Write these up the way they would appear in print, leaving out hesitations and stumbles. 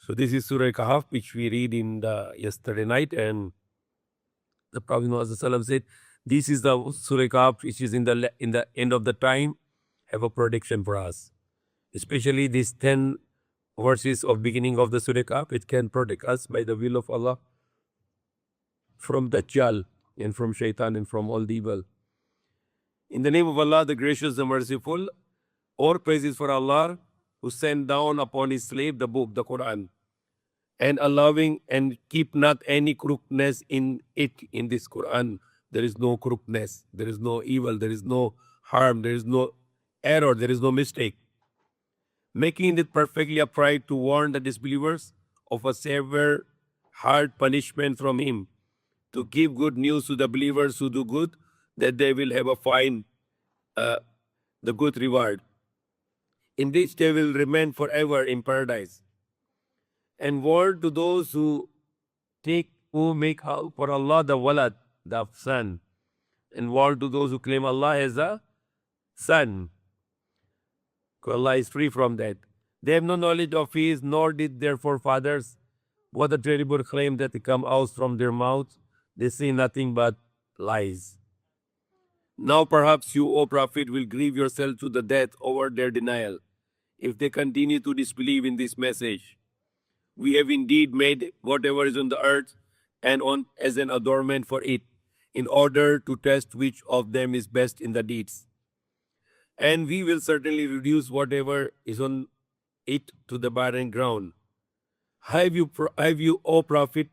So this is Surah Al-Kahf, which we read in the yesterday night, and the Prophet Muhammad said, "This is the Surah Al-Kahf, which is in the end of the time, have a prediction for us. Especially these 10 verses of beginning of the Surah Al-Kahf, it can protect us by the will of Allah from Dajjal and from Shaitan and from all the evil. In the name of Allah, the Gracious, the Merciful, all praises for Allah, who sent down upon His slave the book, the Quran, and allowing and keep not any crookedness in it, in this Quran. There is no crookedness, there is no evil, there is no harm, there is no error, there is no mistake. Making it perfectly upright to warn the disbelievers of a severe, hard punishment from Him, to give good news to the believers who do good, that they will have a fine, the good reward, in which they will remain forever in paradise. And warn to those who make for Allah the walad, the son, and warn to those who claim Allah as a son. Allah is free from that. They have no knowledge of His, nor did their forefathers. What a terrible claim that come out from their mouths. They say nothing but lies. Now perhaps you, O Prophet, will grieve yourself to the death over their denial, if they continue to disbelieve in this message. We have indeed made whatever is on the earth and on as an adornment for it, in order to test which of them is best in the deeds. And we will certainly reduce whatever is on it to the barren ground. Have you, O Prophet,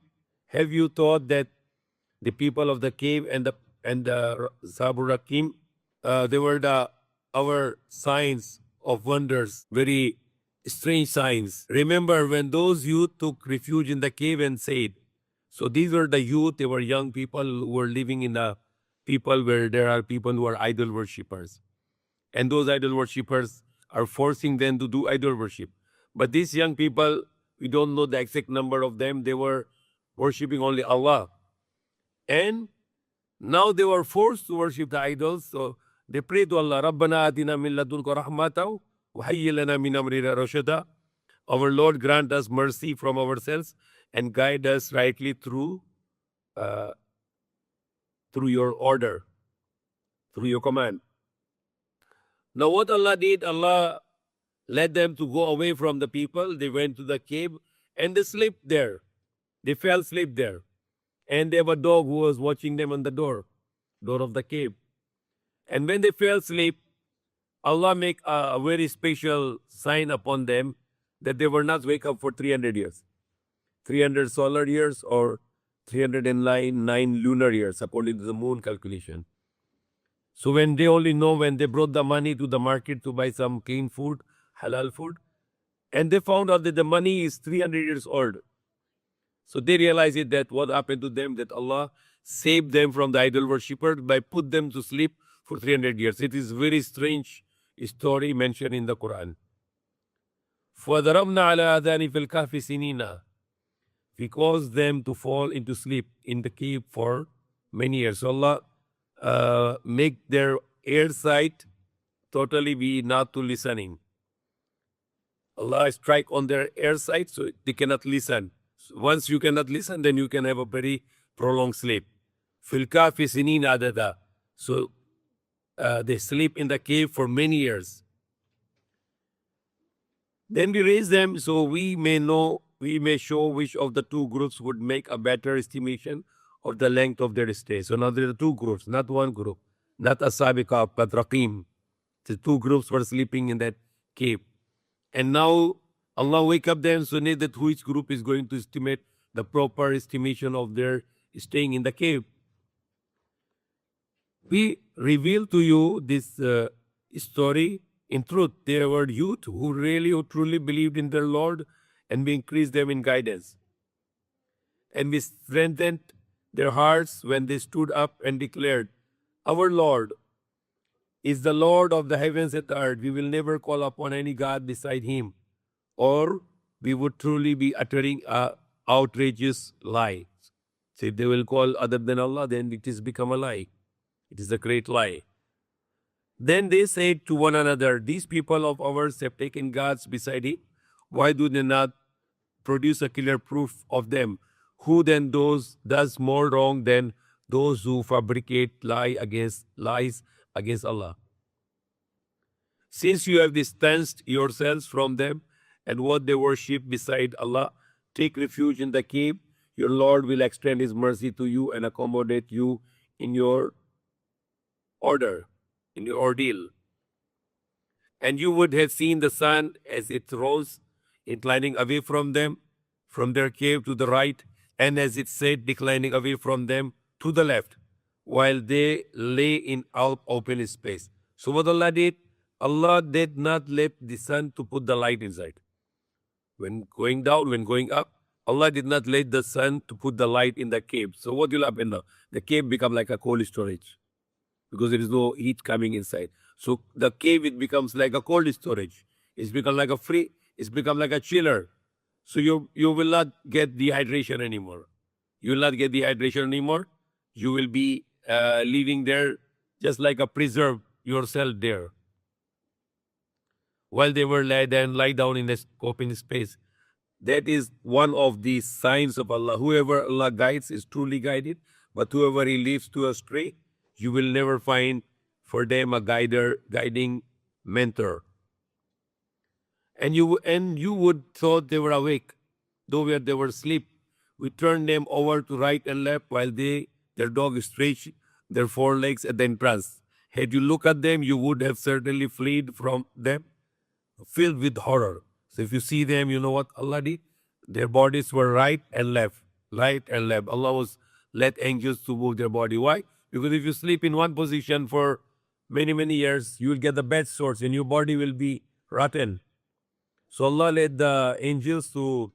have you thought that the people of the cave and the Saburakim, they were our signs of wonders, very strange signs. Remember when those youth took refuge in the cave and said, so these were the youth, they were young people who were living in a people where there are people who are idol worshippers. And those idol worshippers are forcing them to do idol worship. But these young people, we don't know the exact number of them, they were worshipping only Allah. And now they were forced to worship the idols, so they prayed to Allah, Rabbana atina min ladunka rahmatan wa hayyi lana min amrina rashada. Our Lord, grant us mercy from ourselves and guide us rightly through your order, through your command. Now what Allah did, Allah led them to go away from the people. They went to the cave and they slept there. They fell asleep there. And they have a dog who was watching them on the door of the cave. And when they fell asleep, Allah make a very special sign upon them that they were not wake up for 300 years. 300 solar years or 309 lunar years according to the moon calculation. So when they only know when they brought the money to the market to buy some clean food, halal food, and they found out that the money is 300 years old. So they realized it, that what happened to them, that Allah saved them from the idol worshipper by put them to sleep for 300 years. It is very strange story mentioned in the Quran. فَضَرَبْنَا عَلَىٰ آذَانِ فِي الْكَهْفِ سِنِينَ. We caused them to fall into sleep in the cave for many years. So Allah make their ear sight totally be not to listening. Allah strike on their ear sight so they cannot listen. So once you cannot listen, then you can have a very prolonged sleep. Fil kahfi sinin adada. So they sleep in the cave for many years. Then we raise them so we may show which of the two groups would make a better estimation of the length of their stay. So now there are two groups, not one group, not Ashab Kahf, but Raqim. The two groups were sleeping in that cave. And now Allah wake up them so that which group is going to estimate the proper estimation of their staying in the cave. We reveal to you this story. In truth, there were youth who truly believed in their Lord, and we increased them in guidance. And we strengthened their hearts when they stood up and declared, our Lord is the Lord of the heavens and the earth. We will never call upon any God beside Him, or we would truly be uttering an outrageous lie. So if they will call other than Allah, then it has become a lie. It is a great lie. Then they said to one another, these people of ours have taken gods beside Him. Why do they not produce a clear proof of them. Who then does more wrong than those who fabricate lies against Allah? Since you have distanced yourselves from them and what they worship beside Allah, take refuge in the cave. Your Lord will extend His mercy to you and accommodate you in your in your ordeal. And you would have seen the sun as it rose, inclining away from them, from their cave to the right, and as it set, declining away from them to the left, while they lay in open space. So what Allah did? Allah did not let the sun to put the light inside. When going down, when going up, Allah did not let the sun to put the light in the cave. So what will happen now? The cave become like a cold storage because there is no heat coming inside. So the cave, it becomes like a cold storage. It's become like it's become like a chiller. So you will not get dehydration anymore. You will not get dehydration anymore. You will be living there just like a preserve yourself there. While they were lie down in the open space. That is one of the signs of Allah. Whoever Allah guides is truly guided, but whoever He leads to astray, you will never find for them a guiding mentor. And you would thought they were awake, though they were asleep. We turned them over to right and left while their dog stretched their forelegs at the entrance. Had you looked at them, you would have certainly fled from them, filled with horror. So if you see them, you know what Allah did? Their bodies were right and left, right and left. Allah was let angels to move their body. Why? Because if you sleep in one position for many, many years, you will get the bad sores and your body will be rotten. So Allah led the angels to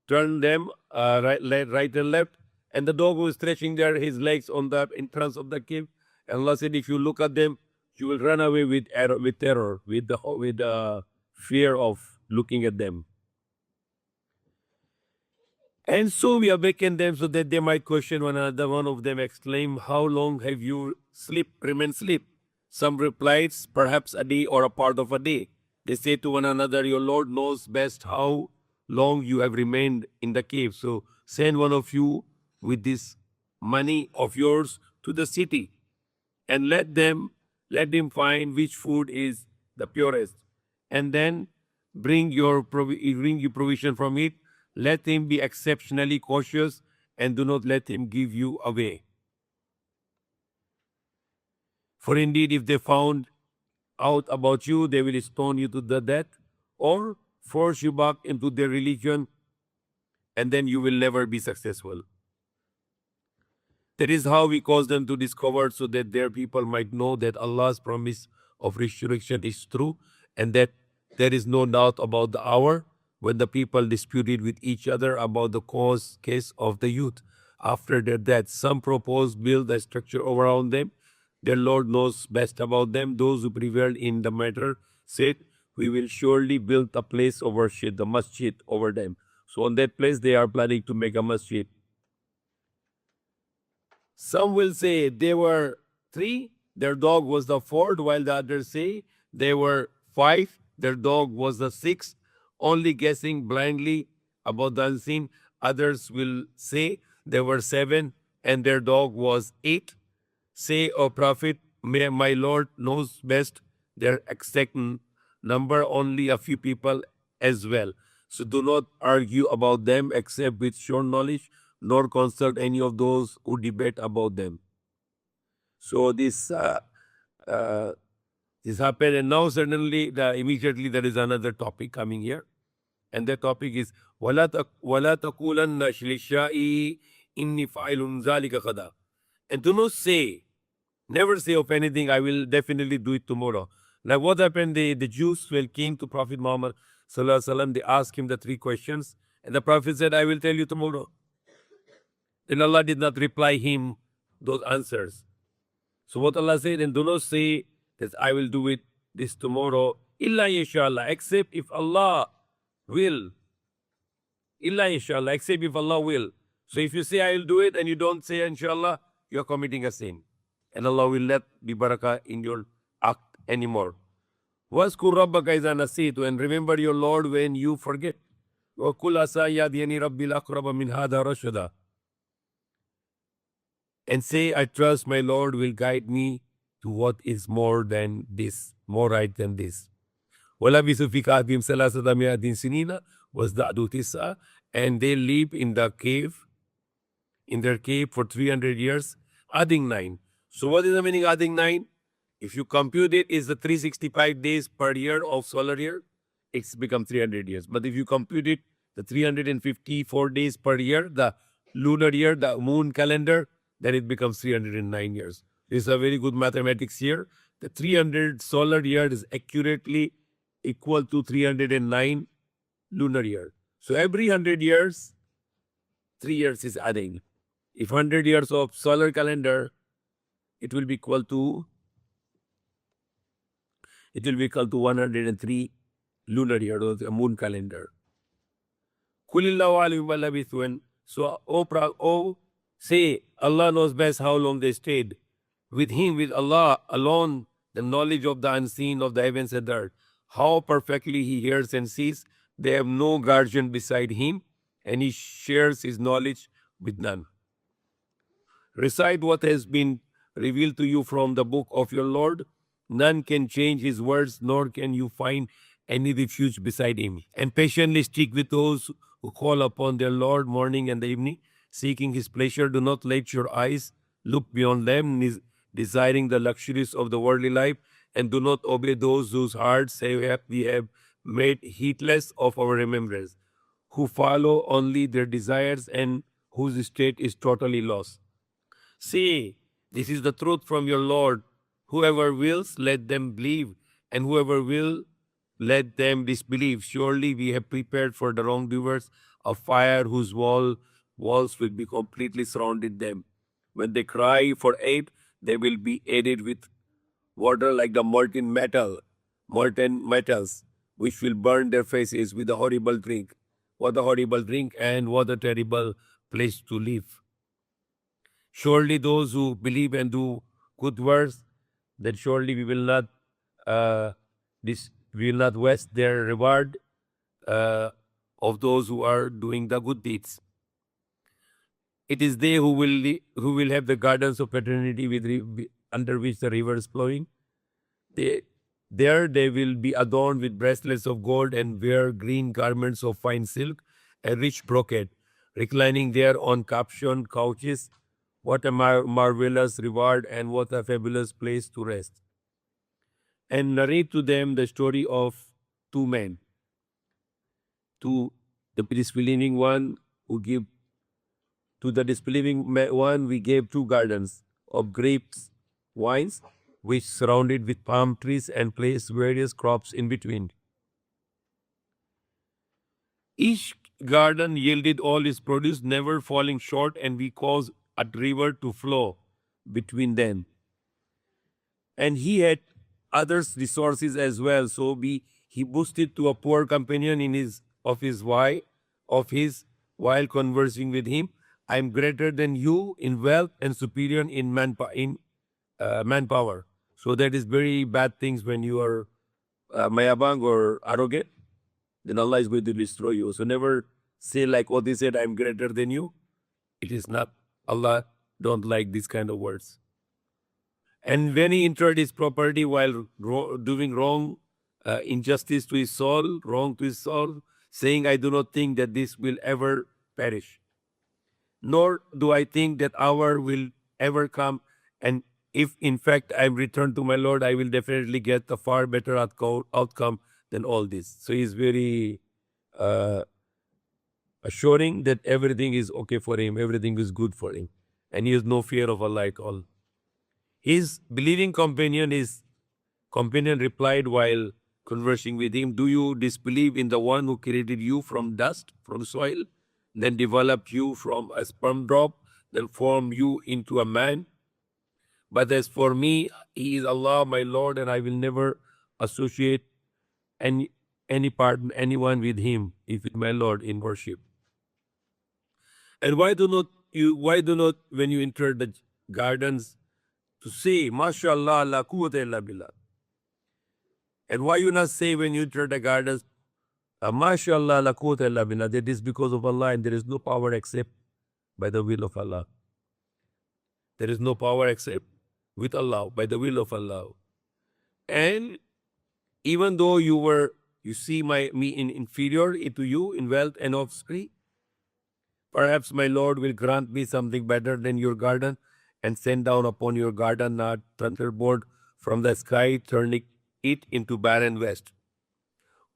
turn them right and left. And the dog was stretching his legs on the entrance of the cave. And Allah said, if you look at them, you will run away with terror, with the fear of looking at them. And so we awakened them so that they might question one another. One of them exclaimed, how long have you remained asleep? Some replied, perhaps a day or a part of a day. They say to one another, your Lord knows best how long you have remained in the cave. So send one of you with this money of yours to the city and let him find which food is the purest, and then bring you provision from it. Let him be exceptionally cautious and do not let him give you away. For indeed, if they found out about you, they will stone you to the death or force you back into their religion, and then you will never be successful. That is how we cause them to discover, so that their people might know that Allah's promise of resurrection is true, and that there is no doubt about the hour when the people disputed with each other about the case of the youth. After their death, some proposed build a structure around them. Their Lord knows best about them. Those who prevailed in the matter said, we will surely build a place of worship, the masjid, over them. So on that place, they are planning to make a masjid. Some will say they were 3, their dog was the 4th, while the others say they were 5, their dog was the 6th, only guessing blindly about the unseen. Others will say they were 7 and their dog was 8. Say, O Prophet, my Lord knows best their exact number, only a few people as well. So do not argue about them except with sure knowledge, nor consult any of those who debate about them. So this happened, and now suddenly, immediately there is another topic coming here, and the topic is وَلَا تَقُولَنَّ لِلشَّيْءِ إِنِّي فَاعِلٌ ذَلِكَ غَدًا. And do not say, never say of anything, I will definitely do it tomorrow. Like what happened, the Jews came to Prophet Muhammad Sallallahu Alaihi Wasallam, they asked him the 3 questions, and the Prophet said, I will tell you tomorrow. Then Allah did not reply him those answers. So what Allah said, and do not say that I will do it this tomorrow, illa inshallah, except if Allah will. Illa inshallah, except if Allah will. So if you say I will do it and you don't say inshallah, you are committing a sin. And Allah will not be barakah in your act anymore. وَاذْكُرْ رَبَّكَ إِذَا نَسِيتُ, and remember your Lord when you forget. وَقُلْ عَسَىٰ أَن يَهْدِيَنِي رَبِّي لِأَقْرَبَ مِنْ هَٰذَا رَشَدًا, and say, I trust my Lord will guide me to what is more than this, more right than this. وَلَبِثُوا فِي كَهْفِهِمْ ثَلَاثَةَ مِائَةٍ سِنِينَ وَازْدَادُوا تِسْعًا, and they live in their cave for 300 years, adding 9. So what is the meaning adding 9? If you compute it, is the 365 days per year of solar year, it's become 300 years. But if you compute it, the 354 days per year, the lunar year, the moon calendar, then it becomes 309 years. This is a very good mathematics here. The 300 solar year is accurately equal to 309 lunar year. So every 100 years, 3 years is adding. If 100 years of solar calendar, it will be equal to 103 lunar year, or the moon calendar. So, say, Allah knows best how long they stayed. With Him, with Allah alone, the knowledge of the unseen of the heavens and the earth. How perfectly He hears and sees. They have no guardian beside Him, and He shares His knowledge with none. Recite what has been revealed to you from the book of your Lord. None can change His words, nor can you find any refuge beside Him. And patiently stick with those who call upon their Lord morning and evening, seeking His pleasure. Do not let your eyes look beyond them, desiring the luxuries of the worldly life, and do not obey those whose hearts say we have made heedless of our remembrance, who follow only their desires and whose state is totally lost. See, this is the truth from your Lord. Whoever wills, let them believe, and whoever will, let them disbelieve. Surely we have prepared for the wrongdoers a fire whose walls will be completely surrounded them. When they cry for aid, they will be aided with water like the molten metals, which will burn their faces with a horrible drink. What a horrible drink, and what a terrible place to live. Surely those who believe and do good works, then surely we will not waste their reward of those who are doing the good deeds. It is they who will have the gardens of eternity under which the river is flowing. There they will be adorned with bracelets of gold and wear green garments of fine silk and rich brocade, reclining there on captioned couches. What a marvelous reward, and what a fabulous place to rest. And narrate to them the story of two men. To the disbelieving one we gave 2 gardens of grapes, wines, which surrounded with palm trees, and placed various crops in between. Each garden yielded all its produce, never falling short, and we caused a river to flow between them. And he had other resources as well. So he boasted to a poor companion of his while conversing with him, I am greater than you in wealth and superior in manpower. So that is very bad things when you are mayabang or arrogant. Then Allah is going to destroy you. So never say like what he said, I am greater than you. It is not. Allah don't like these kind of words. And when he entered his property while doing wrong, injustice to his soul, wrong to his soul, saying, I do not think that this will ever perish. Nor do I think that hour will ever come. And if in fact I am returned to my Lord, I will definitely get a far better outcome than all this. So he is very assuring that everything is okay for him, everything is good for him. And he has no fear of Allah at all. His believing companion replied while conversing with him, do you disbelieve in the one who created you from dust, from soil, then developed you from a sperm drop, then formed you into a man? But as for me, He is Allah, my Lord, and I will never associate anyone with Him, if with my Lord, in worship. And why do not, when you enter the gardens, to say, MashaAllah, la quwwata illa billah? And why you not say when you enter the gardens, MashaAllah, la quwwata illa billah, that is because of Allah and there is no power except by the will of Allah. There is no power except with Allah, by the will of Allah. And even though you see me in inferior to you in wealth and offspring, perhaps my Lord will grant me something better than your garden and send down upon your garden a thunderbolt from the sky, turning it into barren waste.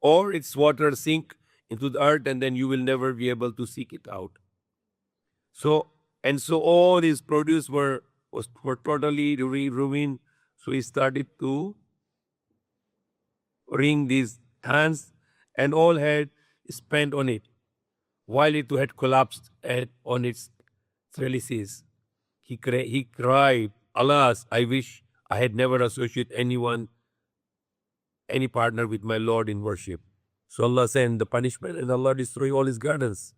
Or its water sink into the earth and then you will never be able to seek it out. So all his produce were totally ruined. So he started to wring these hands and all had spent on it, while it had collapsed on its trellises. He cried, alas, I wish I had never associated any partner with my Lord in worship. So Allah sent the punishment and Allah destroyed all his gardens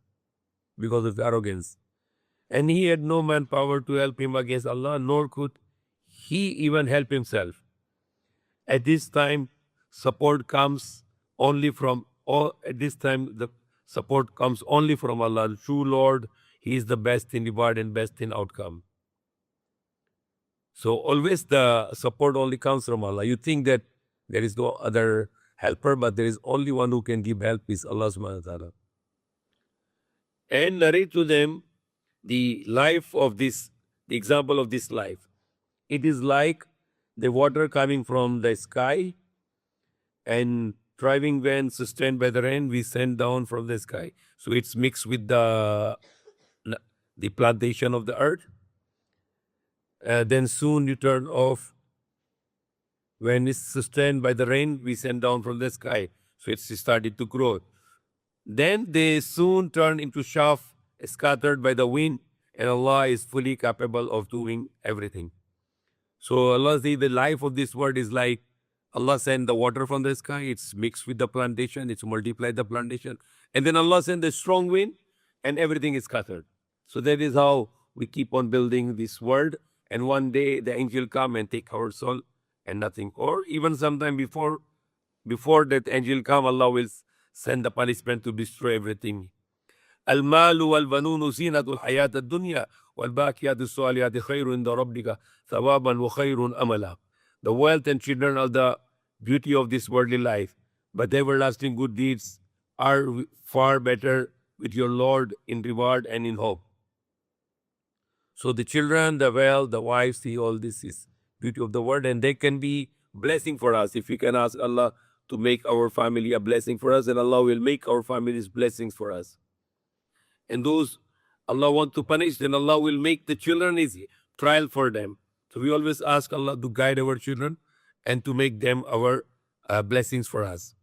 because of arrogance. And he had no manpower to help him against Allah, nor could he even help himself. At this time, support comes only from Allah, the true Lord. He is the best in reward and best in outcome. So always the support only comes from Allah. You think that there is no other helper, but there is only one who can give help, is Allah subhanahu wa ta'ala. And narrate to them the example of this life. It is like the water coming from the sky and thriving when sustained by the rain we send down from the sky. So it's mixed with the plantation of the earth. Then soon you turn off. When it's sustained by the rain, we send down from the sky. So it's started to grow. Then they soon turn into chaff scattered by the wind, and Allah is fully capable of doing everything. So Allah says the life of this world is like Allah sent the water from the sky, it's mixed with the plantation, it's multiplied the plantation. And then Allah sent the strong wind and everything is scattered. So that is how we keep on building this world. And one day the angel come and take our soul and nothing. Or even sometime before that angel come, Allah will send the punishment to destroy everything. Al-malu wal-banunu zinatul hayat ad-dunya wal-baqiyatu salihati khayrun inda rabbika thawaban wa khayrun amala. The wealth and children are the beauty of this worldly life, but everlasting good deeds are far better with your Lord in reward and in hope. So the children, the wealth, the wives, see all this is beauty of the world, and they can be blessing for us. If we can ask Allah to make our family a blessing for us, and Allah will make our families blessings for us. And those Allah want to punish, then Allah will make the children easy, trial for them. So we always ask Allah to guide our children and to make them our blessings for us.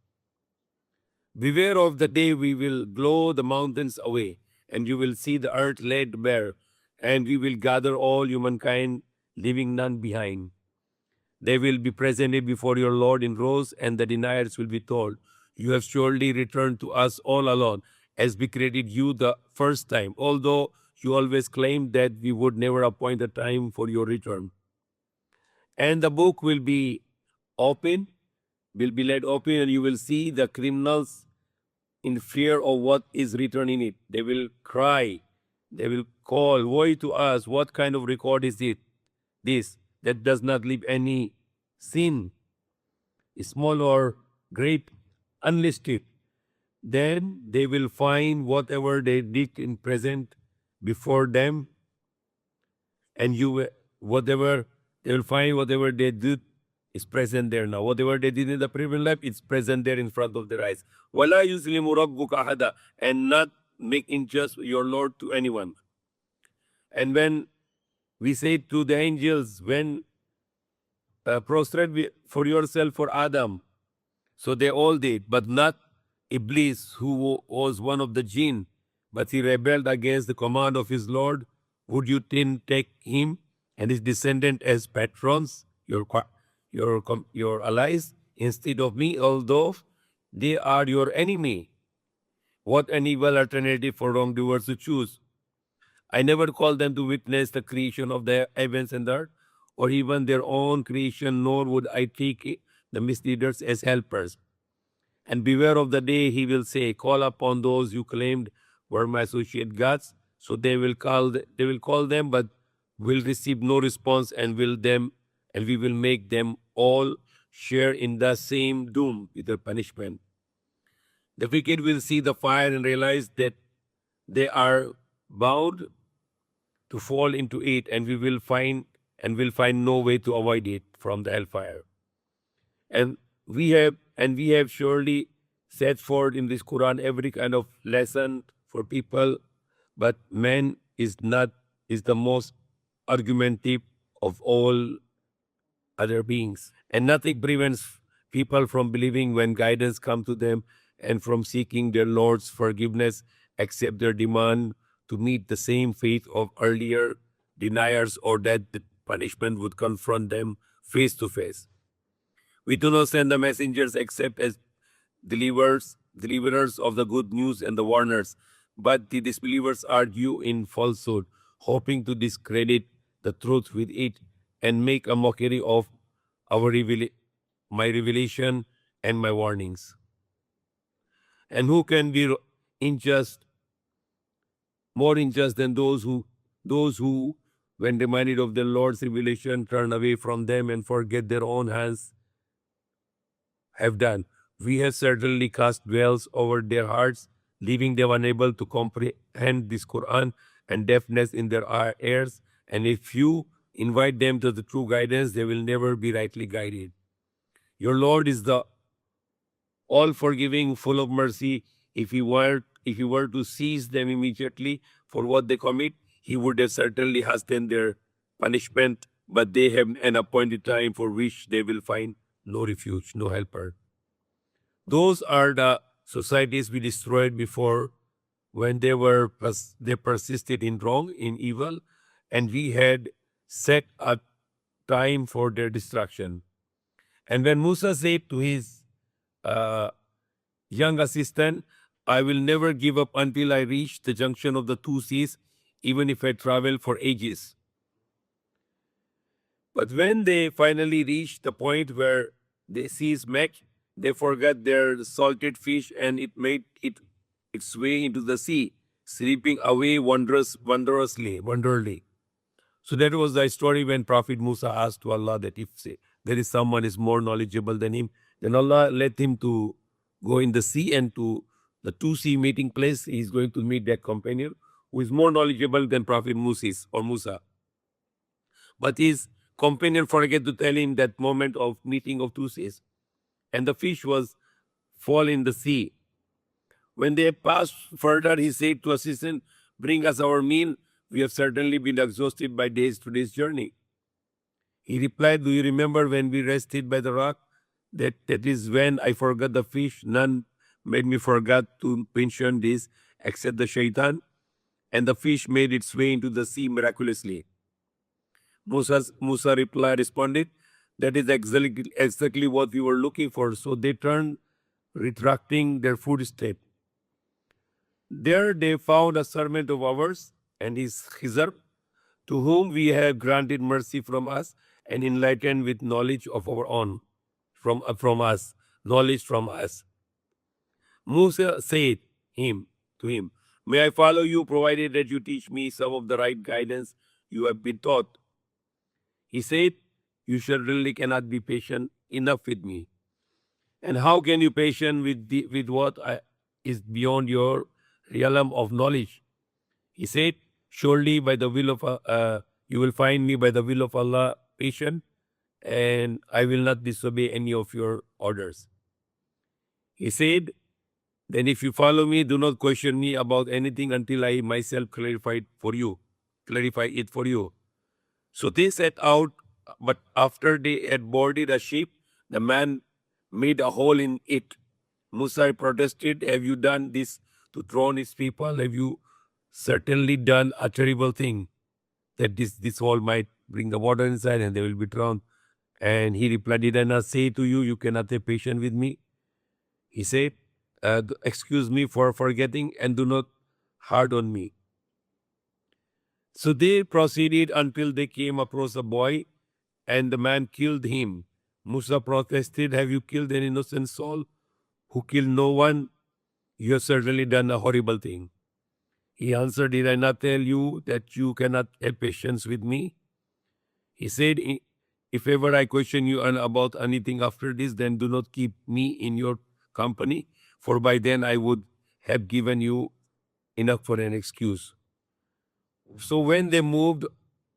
Beware of the day we will blow the mountains away, and you will see the earth laid bare, and we will gather all humankind, leaving none behind. They will be presented before your Lord in rows, and the deniers will be told, you have surely returned to us all alone, as we created you the first time, although you always claimed that we would never appoint a time for your return. And the book will be laid open, and you will see the criminals in fear of what is written in it. They will cry, they will call, woe to us, what kind of record is it? This, that does not leave any sin, small or great, unlisted. Then they will find whatever they did in present before them, and they will find whatever they did is present there now. Whatever they did in the previous life, it's present there in front of their eyes. وَلَا يُسْلِمُ رَبُّكَ أَحَدًا, and not make unjust your Lord to anyone. And when we say to the angels, when prostrate for yourself for Adam, so they all did, but not Iblis, who was one of the jinn, but he rebelled against the command of his Lord. Would you then take him and his descendant as patrons, your allies, instead of me, although they are your enemy? What an evil alternative for wrongdoers to choose. I never called them to witness the creation of the heavens and the earth, or even their own creation, nor would I take the misleaders as helpers. And beware of the day he will say, call upon those you claimed were my associate gods. So they will call them, but will receive no response, and we will make them all share in the same doom with their punishment. The wicked will see the fire and realize that they are bound to fall into it, and will find no way to avoid it from the hellfire. And we have surely set forth in this Quran every kind of lesson for people, but man is the most argumentative of all other beings, and nothing prevents people from believing when guidance comes to them, and from seeking their Lord's forgiveness, except their demand to meet the same fate of earlier deniers, or that the punishment would confront them face to face. We do not send the messengers except as deliverers of the good news and the warners. But the disbelievers argue in falsehood, hoping to discredit the truth with it and make a mockery of my revelation and my warnings. And who can be more unjust than those who, when reminded of the Lord's revelation, turn away from them and forget their own hands have done? We have certainly cast veils over their hearts, leaving them unable to comprehend this Quran, and deafness in their ears. And if you invite them to the true guidance, they will never be rightly guided. Your Lord is the all-forgiving, full of mercy. If he were to seize them immediately for what they commit, he would have certainly hastened their punishment, but they have an appointed time for which they will find no refuge, no helper. Those are the societies we destroyed before, when they persisted in wrong, in evil, and we had set a time for their destruction. And when Musa said to his young assistant, I will never give up until I reach the junction of the two seas, even if I travel for ages. But when they finally reached the point where the seas met, they forgot their salted fish, and it made its way into the sea, slipping away wonderfully. So that was the story when Prophet Musa asked to Allah that if there is someone is more knowledgeable than him, then Allah let him to go in the sea, and to the two sea meeting place, he is going to meet that companion who is more knowledgeable than Prophet Musa. But his companion forget to tell him that moment of meeting of two seas, and the fish was fall in the sea. When they passed further, he said to assistant, bring us our meal. We have certainly been exhausted by today's journey. He replied, do you remember when we rested by the rock? That is when I forgot the fish. None made me forget to mention this except the shaitan, and the fish made its way into the sea miraculously. Musa responded, that is exactly what we were looking for. So they turned, retracting their footstep. There they found a servant of ours and his Khizr, to whom we have granted mercy from us and enlightened with knowledge of our own, from us, knowledge from us. Musa said to him, may I follow you, provided that you teach me some of the right guidance you have been taught. He said, you certainly cannot be patient enough with me. And how can you patient with what is beyond your realm of knowledge? He said, surely by the will of you will find me by the will of Allah patient, and I will not disobey any of your orders. He said, then if you follow me, do not question me about anything until I myself clarify it for you. So they set out, but after they had boarded a ship, the man made a hole in it. Musa protested, have you done this to drown his people? Have you certainly done a terrible thing, that this hole might bring the water inside and they will be drowned? And he replied, did I not say to you, you cannot have patience with me? He said, excuse me for forgetting, and do not hard on me. So they proceeded until they came across a boy, and the man killed him. Musa protested, have you killed an innocent soul who killed no one? You have certainly done a horrible thing. He answered, did I not tell you that you cannot have patience with me? He said, if ever I question you about anything after this, then do not keep me in your company, for by then I would have given you enough for an excuse. So when they moved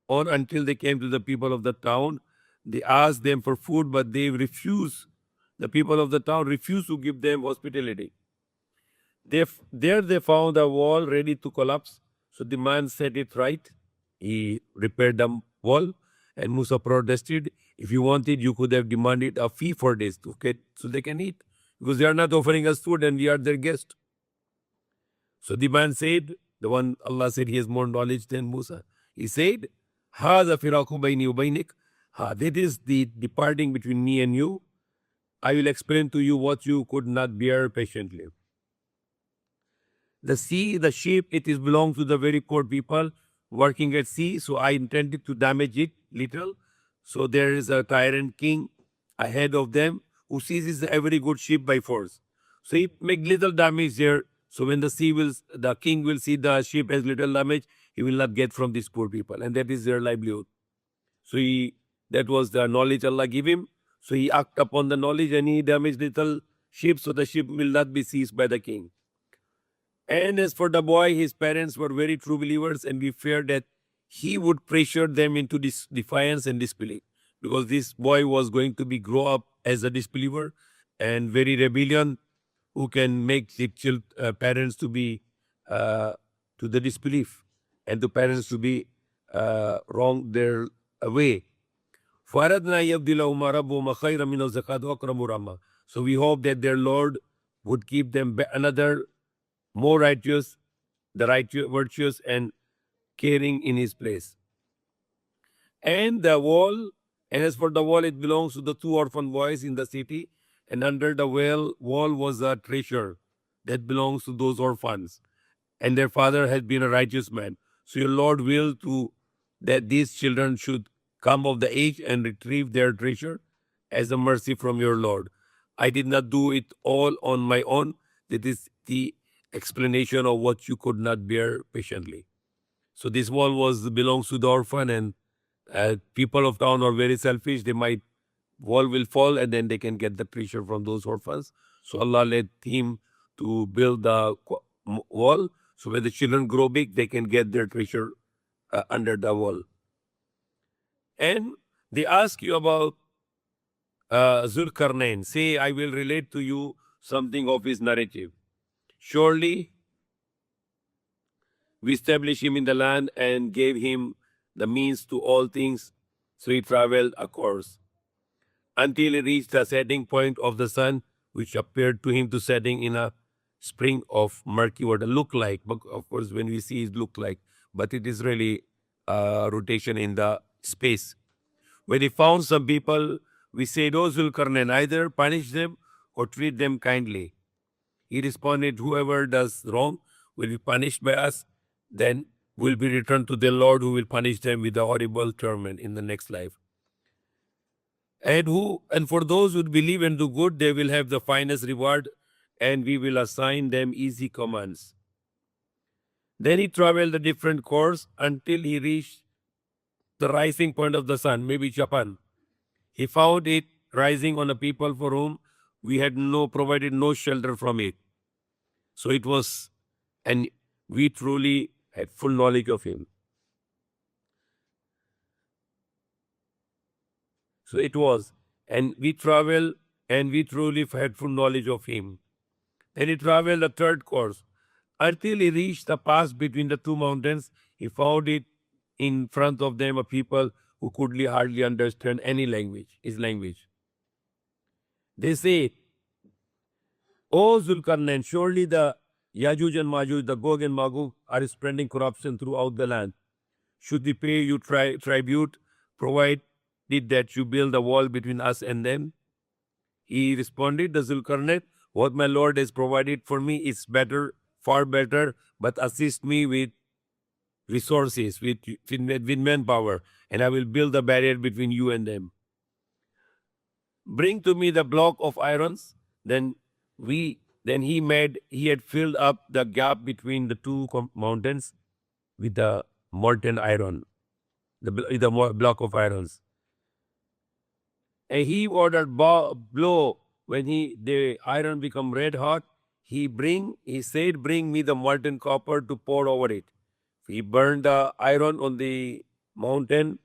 on until they came to the people of the town, they asked them for food, but they refused. The people of the town refused to give them hospitality. There they found a wall ready to collapse. So the man set it right. He repaired the wall, and Musa protested, if you wanted, you could have demanded a fee for this so they can eat, because they are not offering us food and we are their guest. So the man said, the one Allah said he has more knowledge than Musa. He said, هَذَا فِرَاقُ بَيْنِي وَبَيْنِكَ. That is the departing between me and you. I will explain to you what you could not bear patiently. The sea, the ship, it is belongs to the very poor people working at sea. So I intended to damage it little. So there is a tyrant king ahead of them who seizes every good ship by force. So he make little damage there. So when the king will see the ship has little damage, he will not get from these poor people, and that is their livelihood. So that was the knowledge Allah give him. So he acted upon the knowledge and he damaged little ship, so the ship will not be seized by the king. And as for the boy, his parents were very true believers, and we feared that he would pressure them into defiance and disbelief, because this boy was going to be grow up as a disbeliever and very rebellion, who can make the parents to be to the disbelief, and the parents to be wrong their way. So we hope that their Lord would give them another more righteous, the righteous, virtuous, and caring in his place. And the wall, and as for the wall, it belongs to the two orphan boys in the city, and under the wall was a treasure that belongs to those orphans, and their father has been a righteous man. So your Lord will that these children should come of the age and retrieve their treasure as a mercy from your Lord. I did not do it all on my own. That is the explanation of what you could not bear patiently. So this wall belongs to the orphan, and people of town are very selfish. Wall will fall, and then they can get the treasure from those orphans. So Allah led him to build the wall. So when the children grow big, they can get their treasure under the wall. And they ask you about Zul-Qarnayn. Say, I will relate to you something of his narrative. Surely, we established him in the land and gave him the means to all things. So he traveled a course until he reached the setting point of the sun, which appeared to him to setting in a spring of murky water. Look like, but of course, when we see it look like, but it is really rotation in the space. When he found some people, we said, O Zul-Qarnayn, either punish them or treat them kindly. He responded, whoever does wrong will be punished by us, then will be returned to their Lord, who will punish them with a horrible torment in the next life. And for those who believe and do good, they will have the finest reward, and we will assign them easy commands. Then he traveled a different course until he reached the rising point of the sun, maybe Japan. He found it rising on a people for whom we had provided no shelter from it. So it was, and we truly had full knowledge of him. So it was, and we traveled, and we truly had full knowledge of him. Then he traveled a third course until he reached the pass between the two mountains. He found it in front of them a people who could hardly understand any language, his language. They say, O Zul-Qarnayn, surely the Yajuj and Majuj, the Gog and Magog, are spreading corruption throughout the land. Should we pay you tribute, provided that you build a wall between us and them? He responded, the Zul-Qarnayn, what my Lord has provided for me is better, far better, but assist me with resources, with manpower, and I will build a barrier between you and them. bring to me the block of irons. Then he had filled up the gap between the two mountains with the molten iron, the block of irons. And he ordered blow when the iron become red hot. He said, bring me the molten copper to pour over it. He burned the iron on the mountain,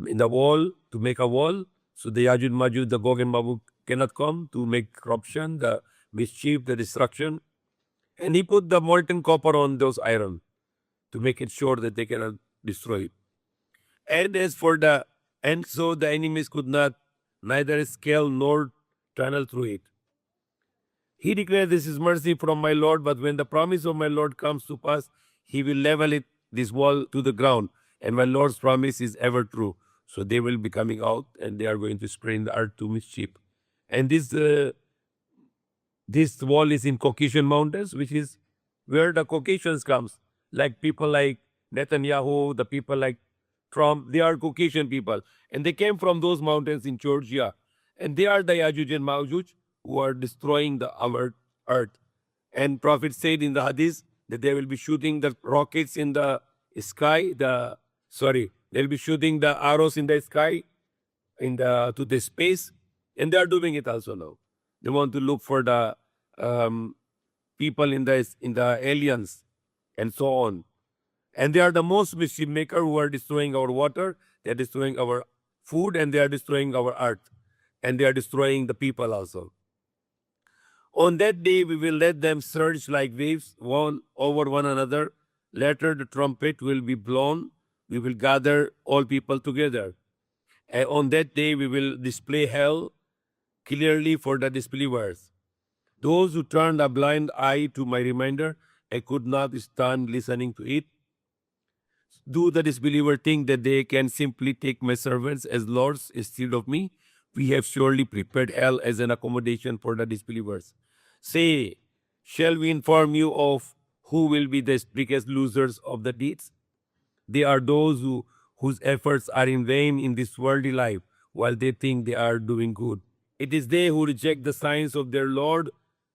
in the wall, to make a wall. So the Yajud Majud, the Gog and Magog cannot come to make corruption, the mischief, the destruction. And he put the molten copper on those iron to make it sure that they cannot destroy it. And so the enemies could not neither scale nor tunnel through it. He declared, this is mercy from my Lord, but when the promise of my Lord comes to pass, he will level this wall to the ground. And my Lord's promise is ever true. So they will be coming out and they are going to spread in the earth to mischief. And this wall is in Caucasian mountains, which is where the Caucasians comes. Like people like Netanyahu, the people like Trump, they are Caucasian people. And they came from those mountains in Georgia. And they are the Yajuj and Majuj who are destroying our earth. And Prophet said in the Hadith that they will be shooting the rockets in the sky, they'll be shooting the arrows in the sky, to the space, and they are doing it also now. They want to look for the people in the aliens, and so on. And they are the most mischief maker who are destroying our water, they are destroying our food, and they are destroying our earth, and they are destroying the people also. On that day, we will let them surge like waves, one over one another. Later, the trumpet will be blown. We will gather all people together. And on that day, we will display hell clearly for the disbelievers. Those who turned a blind eye to my reminder and could not stand listening to it. Do the disbeliever think that they can simply take my servants as lords instead of me? We have surely prepared hell as an accommodation for the disbelievers. Say, shall we inform you of who will be the biggest losers of the deeds? They are those whose efforts are in vain in this worldly life, while they think they are doing good. It is they who reject the signs of their Lord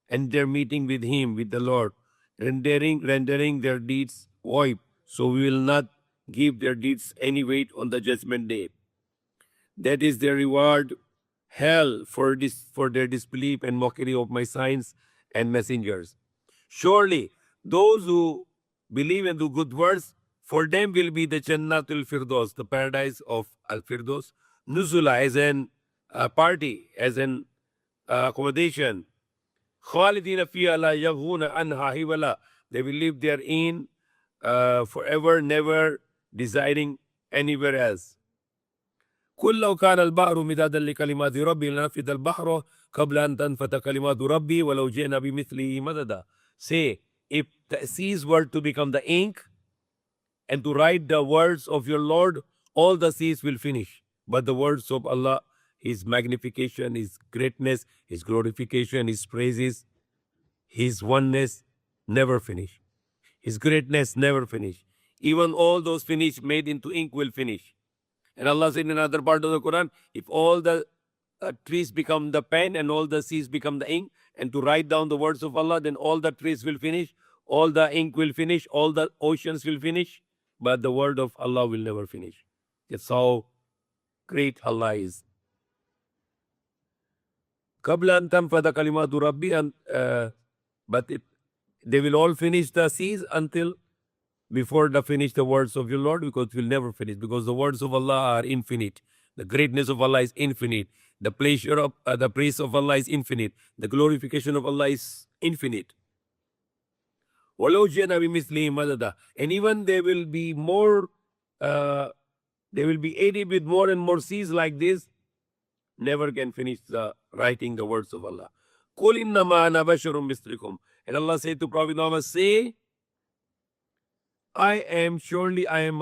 and their meeting with Him, with the Lord, rendering their deeds void. So we will not give their deeds any weight on the judgment day. That is their reward, hell, for their disbelief and mockery of my signs and messengers. Surely, those who believe and do good works, for them will be the Jannatul Firdaus, the paradise of Al-Firdaus, Nuzula, as an party, as an accommodation. Khalidina fiha la yabghuna anha hiwala. They will live therein forever, never desiring anywhere else. قل لو كان البحر مدادا لكلمات ربي لنفد البحر قبل أن تنفد كلمات ربي ولو جئنا بمثله مددا. Say, if the seas were to become the ink and to write the words of your Lord, all the seas will finish. But the words of Allah, His magnification, His greatness, His glorification, His praises, His oneness never finish. His greatness never finish. Even all those finished made into ink will finish. And Allah said in another part of the Quran, if all the trees become the pen and all the seas become the ink, and to write down the words of Allah, then all the trees will finish, all the ink will finish, all the oceans will finish, but the word of Allah will never finish. That's how great Allah is. قبل أن تنفذ كلمات ربي, but they will all finish the seas until before they finish the words of your Lord, because it will never finish, because the words of Allah are infinite. The greatness of Allah is infinite. The pleasure of the praise of Allah is infinite. The glorification of Allah is infinite. And even they will be more, they will be aided with more and more seas like this, never can finish writing the words of Allah. And Allah said to Prophet Muhammad, say, I am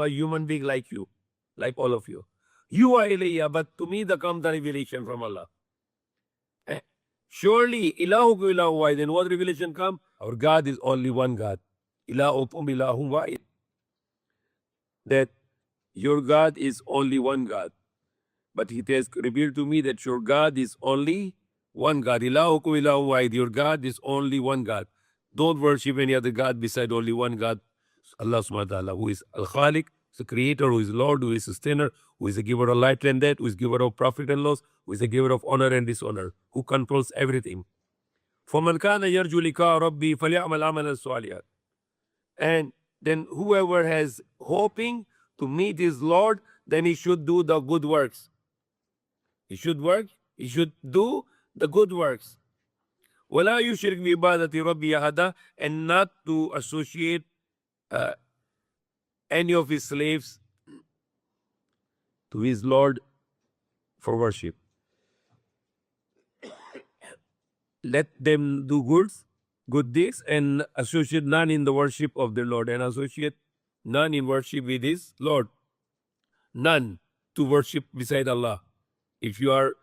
a human being like you, like all of you. You are ilayya, but to me there comes the revelation from Allah. Surely, ilahukum ilahu wahid. Then what revelation come? Our God is only one God. Ilahukum ilahum wahid. That your God is only one God. but it has revealed to me that your God is only one God. Ilahukum ilahu wahid. Your God is only one God. Don't worship any other God beside only one God, Allah subhanahu wa ta'ala, who is Al-Khaliq, the creator, who is Lord, who is sustainer, who is the giver of light and death, who is giver of profit and loss, who is the giver of honor and dishonor, who controls everything. فَمَنْ كَانَ يَرْجُو لِقَاءَ رَبِّهِ فَلْيَعْمَلْ عَمَلًا صَالِحًا. And then whoever has hoping to meet his Lord, then he should do the good works. He should work, he should do the good works. وَلَا يُشْرِكْ بِعِبَادَةِ رَبِّهِ أَحَدًا, and not to associate any of his slaves to his Lord for worship. Let them do good deeds, and associate none in the worship of their Lord, and associate none in worship with his Lord. None to worship beside Allah. If you are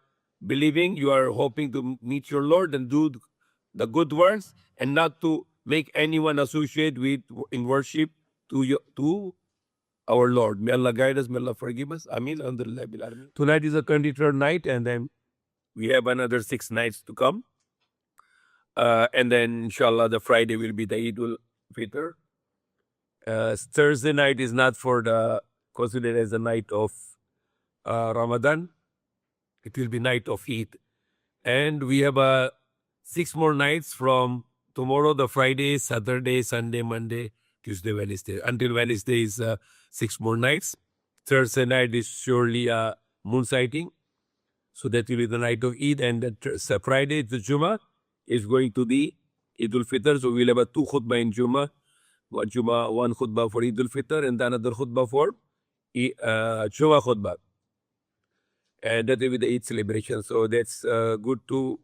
believing, you are hoping to meet your Lord, then do the good works, and not to make anyone associate with in worship to our Lord. May Allah guide us, may Allah forgive us. Ameen. Tonight is the 23rd night, and then we have another 6 nights to come. And then inshallah the Friday will be the Eid al-Fitr. Thursday night is not for the considered as a night of Ramadan. It will be night of Eid. And we have 6 more nights from tomorrow, the Friday, Saturday, Sunday, Monday, Tuesday, Wednesday. Until Wednesday is 6 more nights. Thursday night is surely a moon sighting. So that will be the night of Eid. And the Friday, the Jummah, is going to be Eid al-Fitr. So we'll have 2 khutbah in Jummah. One khutbah for Eid al-Fitr, and another khutbah for Jummah khutbah. And that will be the Eid celebration. So that's good to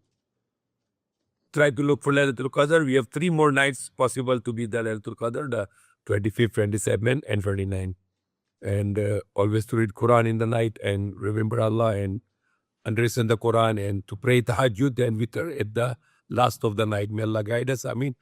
try to look for Laylatul Qadr. We have 3 more nights possible to be the Laylatul Qadr, the 25th, 27th, and 29th. And always to read Quran in the night and remember Allah and understand the Quran, and to pray tahajjud and witr at the last of the night. May Allah guide us. Ameen.